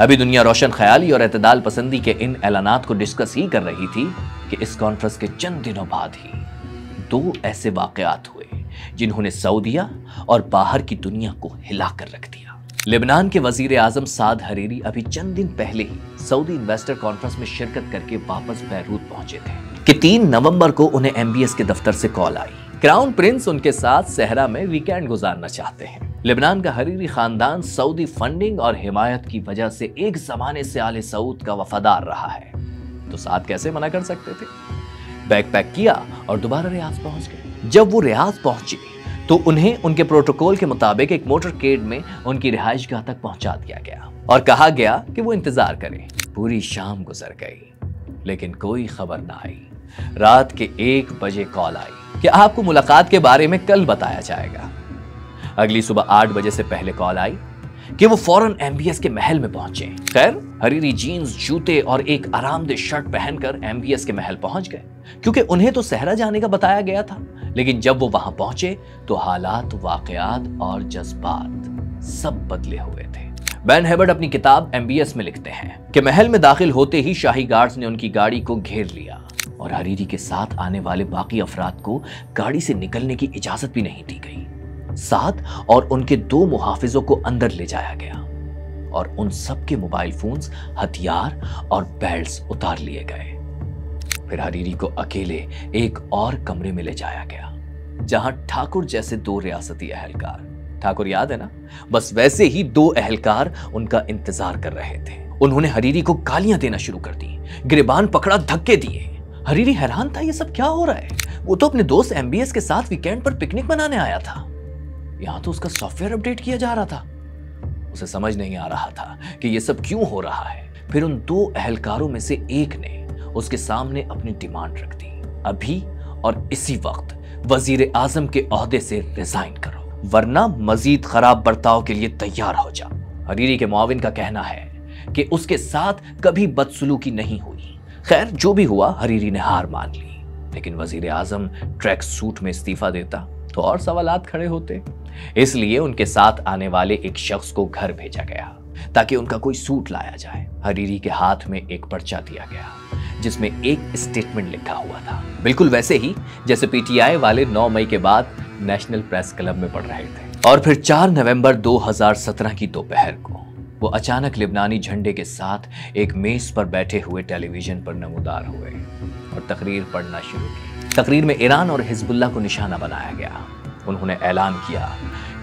अभी दुनिया रोशन ख्याली और एतदाल पसंदी के इन ऐलानात को डिस्कस ही कर रही थी कि इस कॉन्फ्रेंस के चंद दिनों बाद ही 2 ऐसे वाकयात हुए जिन्होंने सऊदिया और बाहर की दुनिया को हिलाकर रख दिया। लेबनान के वजीर आजम साद हरीरी अभी चंद दिन पहले ही सऊदी इन्वेस्टर कॉन्फ्रेंस में शिरकत करके वापस बैरूत पहुंचे थे कि 3 नवंबर को उन्हें एमबीएस के दफ्तर से कॉल आई। क्राउन प्रिंस उनके साथ सहरा में वीकेंड गुजारना चाहते हैं। लेबनान का हरीरी खानदान सऊदी फंडिंग और हिमायत की वजह से एक जमाने से आले सऊद का वफादार रहा है, तो साद कैसे मना कर सकते थे। बैग पैक किया और दोबारा रियाद पहुंच गए। जब वो रियाद पहुंचे तो उन्हें उनके प्रोटोकॉल के मुताबिक एक मोटरकेड में उनकी रिहाइशगाह तक पहुंचा दिया गया और कहा गया कि वो इंतजार करें। पूरी शाम गुजर गई लेकिन कोई खबर ना आई। रात के 1 बजे कॉल आई कि आपको मुलाकात के बारे में कल बताया जाएगा। अगली सुबह 8 बजे से पहले कॉल आई कि वो फौरन एमबीएस के महल में पहुंचे। खैर, हरीरी जीन्स, जूते और एक आरामदेह शर्ट पहनकर एमबीएस के महल पहुंच गए, क्योंकि उन्हें तो सहरा जाने का बताया गया था। लेकिन जब वो वहां पहुंचे तो हालात, वाकयात और जज्बात सब बदले हुए थे। बेन हेबर्ट अपनी किताब एमबीएस में लिखते हैं कि महल में दाखिल होते ही शाही गार्ड्स ने उनकी गाड़ी को घेर लिया और हरीरी के साथ आने वाले बाकी अफराद को गाड़ी से निकलने की इजाजत भी नहीं दी गई। साद और उनके 2 मुहाफिजों को अंदर ले जाया गया और उन सब के मोबाइल फोन्स, हथियार और बेल्ट्स उतार लिए गए। फिर हरीरी को अकेले एक और कमरे में ले जाया गया जहां ठाकुर जैसे 2 रियासती अहलकार, ठाकुर याद है ना, बस वैसे ही 2 अहलकार उनका इंतजार कर रहे थे। उन्होंने हरीरी को गालियां देना शुरू कर दी, गिरबान पकड़ा, धक्के दिए। हरीरी हैरान था, ये सब क्या हो रहा है। वो तो अपने दोस्त एमबीएस के साथ वीकेंड पर पिकनिक मनाने आया था, यहां तो उसका सॉफ्टवेयर अपडेट किया जा रहा था। उसे समझ नहीं आ रहा था कि यह सब क्यों हो रहा है। फिर उन 2 अहलकारों में से एक ने उसके सामने अपनी डिमांड रख दी, अभी और इसी वक्त वजीर आजम के ओहदे से रिजाइन करो, वरना मजीद खराब बर्ताव के लिए तैयार हो जा। हरीरी के मुआविन का कहना है कि उसके साथ कभी बदसलूकी नहीं हुई। खैर, जो भी हुआ, हरीरी ने हार मान ली। लेकिन वजीर आजम ट्रैक सूट में इस्तीफा देता तो और सवालात खड़े होते। इसलिए उनके साथ आने वाले एक शख्स को घर भेजा गया ताकि उनका कोई सूट लाया जाए। हरीरी के हाथ में एक पर्चा दिया गया जिसमें एक स्टेटमेंट लिखा हुआ था, बिल्कुल वैसे ही जैसे पीटीआई वाले 9 मई के बाद नेशनल प्रेस क्लब में पढ़ रहे थे। और फिर 4 नवंबर 2017 की दोपहर को वो अचानक लिबनानी झंडे के साथ एक मेज पर बैठे हुए टेलीविजन पर नमूदार हुए और तकरीर पढ़ना शुरू की। तकरीर में ईरान और हिजबुल्लाह को निशाना बनाया गया। उन्होंने ऐलान किया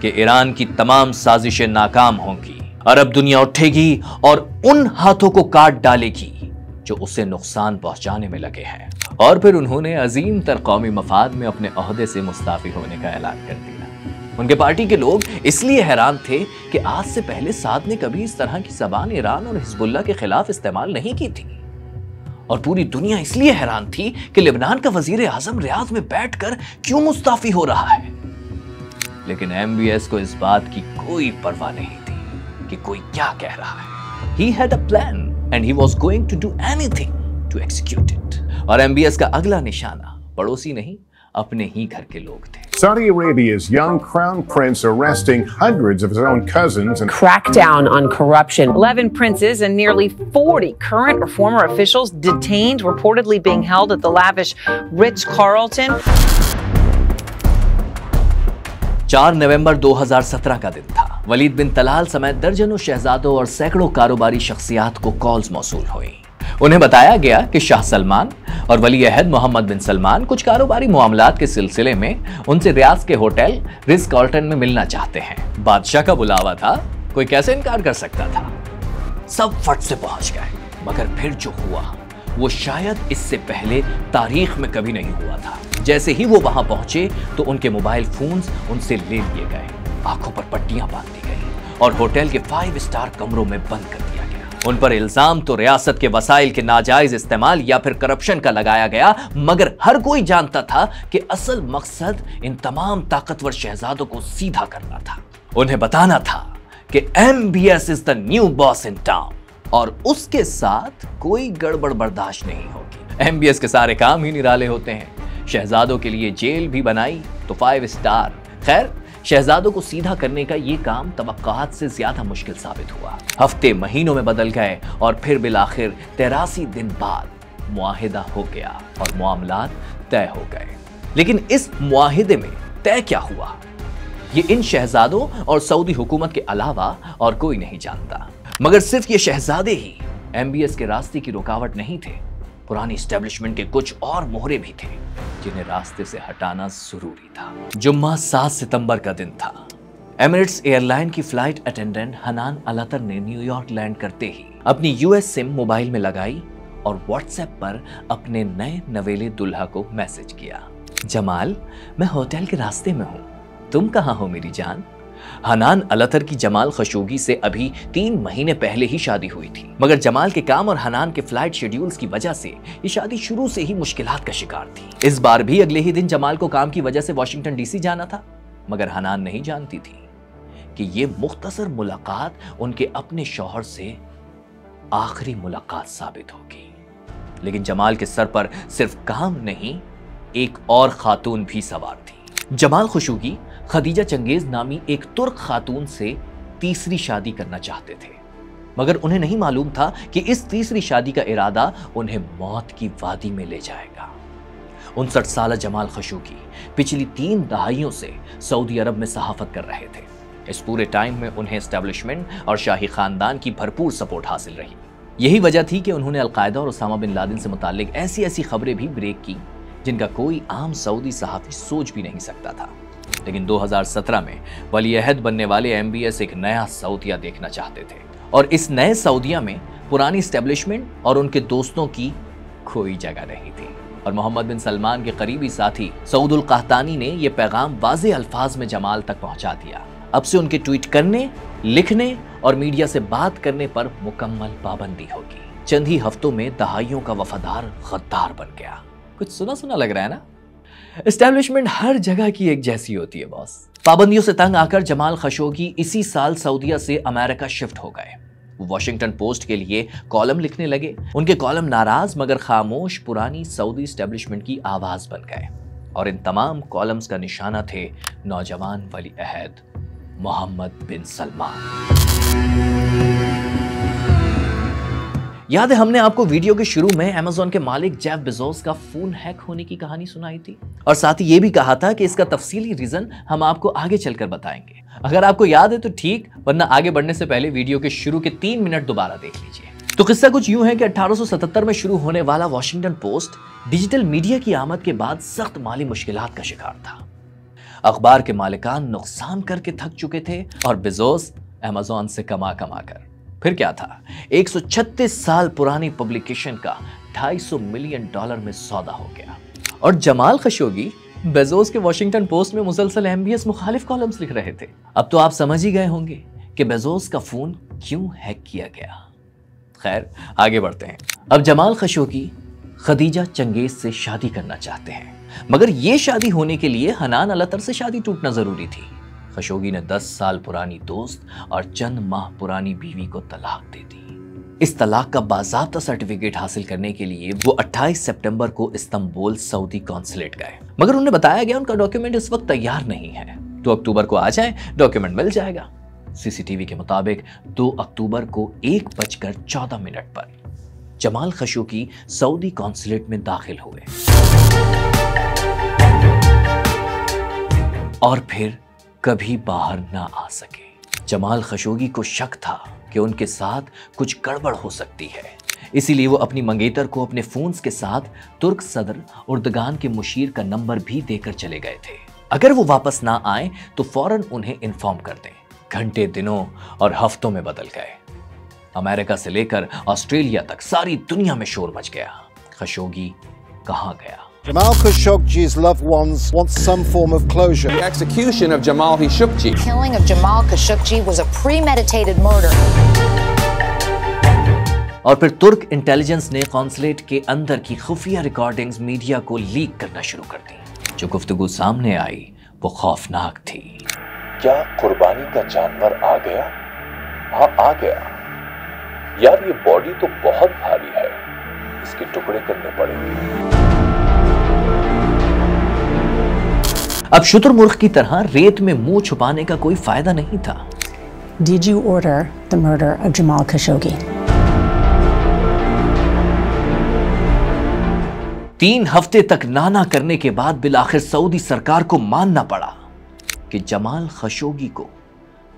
कि ईरान की तमाम साजिशें नाकाम होंगी, अरब दुनिया उठेगी और उन हाथों को काट डालेगी जो उसे नुकसान पहुंचाने में लगे हैं। और फिर उन्होंने अजीम तर कौमी मफाद में अपने ओहदे से मुस्ताफी होने का ऐलान कर दिया। उनके पार्टी के लोग इसलिए हैरान थे कि आज से पहले साद ने कभी इस तरह की जबान ईरान और हिजबुल्लाह के खिलाफ इस्तेमाल नहीं की थी। और पूरी दुनिया इसलिए हैरान थी कि लेबनान का वजीर आजम रियाद में बैठकर क्यों मुस्ताफी हो रहा है। लेकिन एमबीएस को इस बात की कोई परवाह नहीं थी कि कोई क्या कह रहा है। He had a plan and he was going to do anything to execute it. और एमबीएस का अगला निशाना पड़ोसी नहीं, अपने ही घर के लोग थे।
Saudi Arabia's young crown prince arresting hundreds of his own cousins and
crackdown on corruption. 11 princes and nearly 40 current or former officials detained, reportedly being held at the lavish Ritz-Carlton.
4 नवंबर 2017 का दिन था। वलीद बिन तलाल समेत दर्जनों शहजादों और सैकड़ों कारोबारी शख्सियात को कॉल्स मौसूल हुई। उन्हें बताया गया कि शाह सलमान और वली अहद मोहम्मद बिन सलमान कुछ कारोबारी मामलात के सिलसिले में उनसे रियाद के होटल रिट्ज कार्ल्टन में मिलना चाहते हैं। बादशाह का बुलावा था, कोई कैसे इनकार कर सकता था। सब फट से पहुंच गए, मगर फिर जो हुआ वो शायद इससे पहले तारीख में कभी नहीं हुआ था। जैसे ही वो वहां पहुंचे तो उनके मोबाइल फोन्स उनसे ले लिए गए, आंखों पर पट्टियां बांध दी गई और होटल के 5 स्टार कमरों में बंद कर दिया गया। उन पर इल्जाम तो रियासत के वसाइल के नाजायज इस्तेमाल या फिर करप्शन का लगाया गया, मगर हर कोई जानता था कि असल मकसद इन तमाम ताकतवर शहजादों को सीधा करना था। उन्हें बताना था कि MBS is the new boss in town और उसके साथ कोई गड़बड़ बर्दाश्त नहीं होगी। एमबीएस के सारे काम ही निराले होते हैं। शहजादों के लिए जेल भी बनाई तो 5 स्टार। खैर, शहजादों को सीधा करने का ये काम तवक्कात से ज्यादा मुश्किल साबित हुआ। हफ्ते महीनों में बदल गए और फिर बिलाखिर 83 दिन बाद मुआहिदा हो गया और मामलात तय हो गए। लेकिन इस मुआहिदे में तय क्या हुआ, ये इन शहजादों और सऊदी हुकूमत के अलावा और कोई नहीं जानता। मगर सिर्फ ये शहजादे ही एमबीएस के रास्ते की रुकावट नहीं थे। पुरानी एस्टेब्लिशमेंट के कुछ और मोहरे भी थे जिन्हें रास्ते से हटाना जरूरी था। जुम्मा 7 सितंबर का दिन था। एमिरेट्स एयरलाइन की फ्लाइट अटेंडेंट हनान अलातर ने न्यूयॉर्क लैंड करते ही अपनी यूएस सिम मोबाइल में लगाई और व्हाट्सएप पर अपने नए नवेले दुल्हा को मैसेज किया, जमाल, मैं होटल के रास्ते में हूं, तुम कहां हो मेरी जान। हनान अलातर की जमाल खशोगी से अभी 3 महीने पहले ही शादी हुई थी, मगर जमाल के काम और हनान के फ्लाइट शेड्यूल्स की वजह से ये शादी शुरू से ही मुश्किलात का शिकार थी। इस बार भी अगले ही दिन जमाल को काम की वजह से वॉशिंगटन डीसी जाना था, मगर हनान नहीं जानती थी कि ये मुख्तसर मुलाकात उनके अपने शौहर से आखिरी मुलाकात साबित होगी। लेकिन जमाल के सर पर सिर्फ काम नहीं, एक और खातून भी सवार थी। जमाल खशोगी खदीजा चंगेज नामी एक तुर्क खातून से तीसरी शादी करना चाहते थे, मगर उन्हें नहीं मालूम था कि इस तीसरी शादी का इरादा उन्हें मौत की वादी में ले जाएगा। 59 साल जमाल खशोगी पिछली 3 दहाइयों से सऊदी अरब में सहाफत कर रहे थे। इस पूरे टाइम में उन्हें एस्टेब्लिशमेंट और शाही खानदान की भरपूर सपोर्ट हासिल रही। यही वजह थी कि उन्होंने अलकायदा और उसामा बिन लादेन से मुताल्लिक ऐसी खबरें भी ब्रेक की जिनका कोई आम सऊदी सहाफी सोच भी नहीं सकता था। लेकिन 2017 में वली अहद बनने वाले एमबीएस एक नया सऊदिया देखना चाहते थे और इस नए सऊदिया में पुरानी एस्टेब्लिशमेंट और उनके दोस्तों की कोई जगह नहीं थी। और मोहम्मद बिन सलमान के करीबी साथी सऊदुल कहतानी ने यह पैगाम वाज़े अल्फाज में जमाल तक पहुंचा दिया। अब से उनके ट्वीट करने, लिखने और मीडिया से बात करने पर मुकम्मल पाबंदी होगी। चंद ही हफ्तों में दहाइयों का वफादार गद्दार बन गया। कुछ सुना सुना लग रहा है ना? एस्टेब्लिशमेंट हर जगह की एक जैसी होती है बॉस। पाबंदियों से तंग आकर जमाल खशोगी इसी साल सऊदिया से अमेरिका शिफ्ट हो गए। वो वॉशिंगटन पोस्ट के लिए कॉलम लिखने लगे। उनके कॉलम नाराज मगर खामोश पुरानी सऊदी एस्टेब्लिशमेंट की आवाज बन गए और इन तमाम कॉलम्स का निशाना थे नौजवान वली अहद मोहम्मद बिन सलमान। याद है हमने आपको वीडियो के शुरू में अमेज़न के मालिक जेफ बेजोस का फोन हैक होने की कहानी सुनाई थी और साथ ही ये भी कहा था कि इसका तफसीली रीजन हम आपको आगे चलकर बताएंगे। अगर आपको याद है तो ठीक, वरना आगे बढ़ने से पहले वीडियो के शुरू के 3 मिनट दोबारा देख लीजिए। तो किस्सा कुछ यूं है कि 1877 में शुरू होने वाला वॉशिंगटन पोस्ट डिजिटल मीडिया की आमद के बाद सख्त माली मुश्किलात का शिकार था। अखबार के मालिकान नुकसान करके थक चुके थे और बेजोस अमेज़न से कमा कर फिर क्या था, 136 साल पुरानी पब्लिकेशन का $250 मिलियन में सौदा हो गया। और जमाल खशोगी बेजोस के वॉशिंगटन पोस्ट में मुसलसल एमबीएस मुखालिफ कॉलम्स लिख रहे थे। अब तो आप समझ ही गए होंगे कि बेजोस का फोन क्यों हैक किया गया। खैर आगे बढ़ते हैं। अब जमाल खशोगी खदीजा चंगेज से शादी करना चाहते हैं, मगर यह शादी होने के लिए हनान अल-अतर से शादी टूटना जरूरी थी। खशोगी ने 10 साल पुरानी दोस्त और चंद माह पुरानी बीवी को तलाक दे दी। इस तलाक का बाज़ाब्ता सर्टिफिकेट हासिल करने के लिए वो 28 सितंबर को इस्तांबुल सऊदी कॉन्सुलेट गए, मगर उन्हें बताया गया उनका डॉक्यूमेंट इस वक्त तैयार नहीं है, 2 अक्टूबर को आ जाएं, डॉक्यूमेंट मिल जाएगा। सीसीटीवी के मुताबिक 2 अक्टूबर को 1:14 पर जमाल खशोगी सऊदी कॉन्सुलेट में दाखिल हुए और फिर कभी बाहर ना आ सके। जमाल खशोगी को शक था कि उनके साथ कुछ गड़बड़ हो सकती है, इसीलिए वो अपनी मंगेतर को अपने फोन्स के साथ तुर्क सदर उर्दगान के मुशीर का नंबर भी देकर चले गए थे। अगर वो वापस ना आए तो फौरन उन्हें इन्फॉर्म कर दें। घंटे दिनों और हफ्तों में बदल गए। अमेरिका से लेकर ऑस्ट्रेलिया तक सारी दुनिया में शोर मच गया। खशोगी कहाँ गया?
Jamal Khashoggi's loved ones want some form of closure.
The execution of Jamal Khashoggi.
The killing of Jamal Khashoggi was a premeditated murder.
और फिर तुर्क इंटेलिजेंस ने कॉन्सुलेट के अंदर की खुफिया रिकॉर्डिंग्स मीडिया को लीक करना शुरू कर दी। जो गुफ्तगू सामने आई वो खौफनाक थी।
क्या कुर्बानी का जानवर आ गया? हाँ आ गया। यार ये बॉडी तो बहुत भारी है, इसके टुकड़े करने पड़ेंगे।
अब शुतुरमुर्ग की तरह रेत में मुंह छुपाने का कोई फायदा नहीं था।
Did you order the murder of Jamal Khashoggi?
3 हफ्ते तक नाना करने के बाद बिलाखिर सऊदी सरकार को मानना पड़ा कि जमाल खशोगी को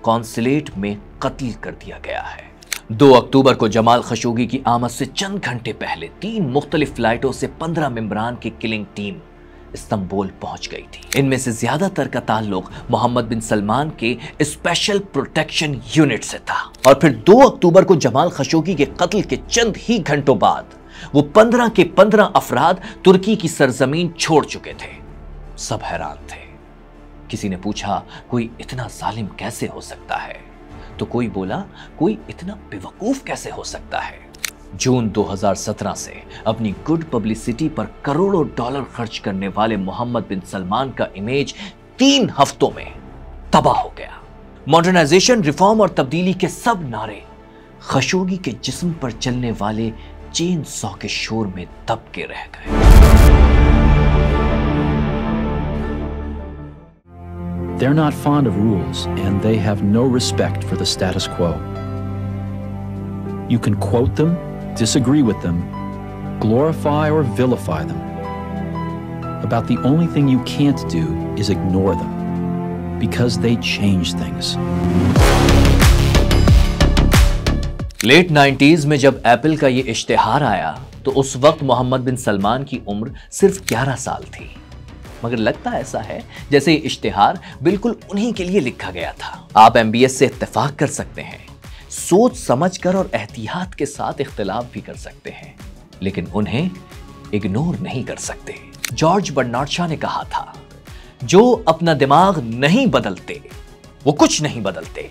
कॉन्सुलेट में कत्ल कर दिया गया है। 2 अक्टूबर को जमाल खशोगी की आमद से चंद घंटे पहले 3 मुख्तलिफ फ्लाइटों से 15 मेंबरान की किलिंग टीम इस्तांबुल पहुंच गई थी। इनमें से ज्यादातर का ताल्लुक मोहम्मद बिन सलमान के स्पेशल प्रोटेक्शन यूनिट से था। और फिर 2 अक्टूबर को जमाल खशोगी के कत्ल के चंद ही घंटों बाद वो 15 के 15 अफराद तुर्की की सरजमीन छोड़ चुके थे। सब हैरान थे। किसी ने पूछा कोई इतना जालिम कैसे हो सकता है, तो कोई बोला कोई इतना बेवकूफ कैसे हो सकता है। जून 2017 से अपनी गुड पब्लिसिटी पर करोड़ों डॉलर खर्च करने वाले मोहम्मद बिन सलमान का इमेज 3 हफ्तों में तबाह हो गया। मॉडर्नाइजेशन, रिफॉर्म और तब्दीली के सब नारे खशोगी के जिस्म पर चलने वाले चेन सॉ के शोर में दब के रह गए।
They're not fond of rules, and they have no respect for the status quo. You can quote them, disagree with them, glorify or vilify them. About the only thing you can't do is ignore them, because they change things.
Late 90s में जब Apple का ये इश्तिहार आया तो उस वक्त मोहम्मद बिन सलमान की उम्र सिर्फ 11 साल थी, मगर लगता ऐसा है जैसे ये इश्तिहार बिल्कुल उन्हीं के लिए लिखा गया था। आप एमबीएस से इत्तेफाक कर सकते हैं, सोच समझकर और एहतियात के साथ इख्तिलाफ भी कर सकते हैं, लेकिन उन्हें इग्नोर नहीं कर सकते। जॉर्ज बर्नार्ड शॉ ने कहा था, जो अपना दिमाग नहीं बदलते वो कुछ नहीं बदलते।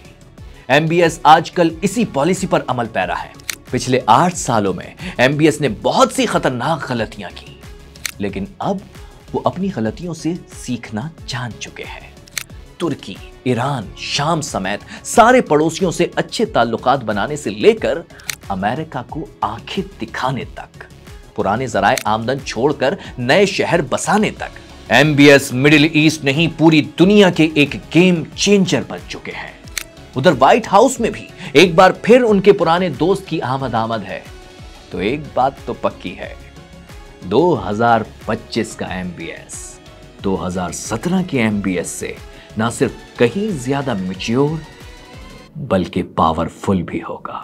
एमबीएस आजकल इसी पॉलिसी पर अमल पैरा है। पिछले 8 सालों में एमबीएस ने बहुत सी खतरनाक गलतियां की, लेकिन अब वो अपनी गलतियों से सीखना जान चुके हैं। तुर्की, ईरान, शाम समेत सारे पड़ोसियों से अच्छे ताल्लुकात बनाने से लेकर अमेरिका को आंखें दिखाने तक, पुराने जराए आमदन छोड़कर नए शहर बसाने तक, MBS मिडिल ईस्ट नहीं, पूरी दुनिया के एक गेम चेंजर बन चुके हैं। उधर व्हाइट हाउस में भी एक बार फिर उनके पुराने दोस्त की आमद है। तो एक बात तो पक्की है, 2025 का MBS 2017 के MBS से ना सिर्फ कहीं ज्यादा मैच्योर बल्कि पावरफुल भी होगा।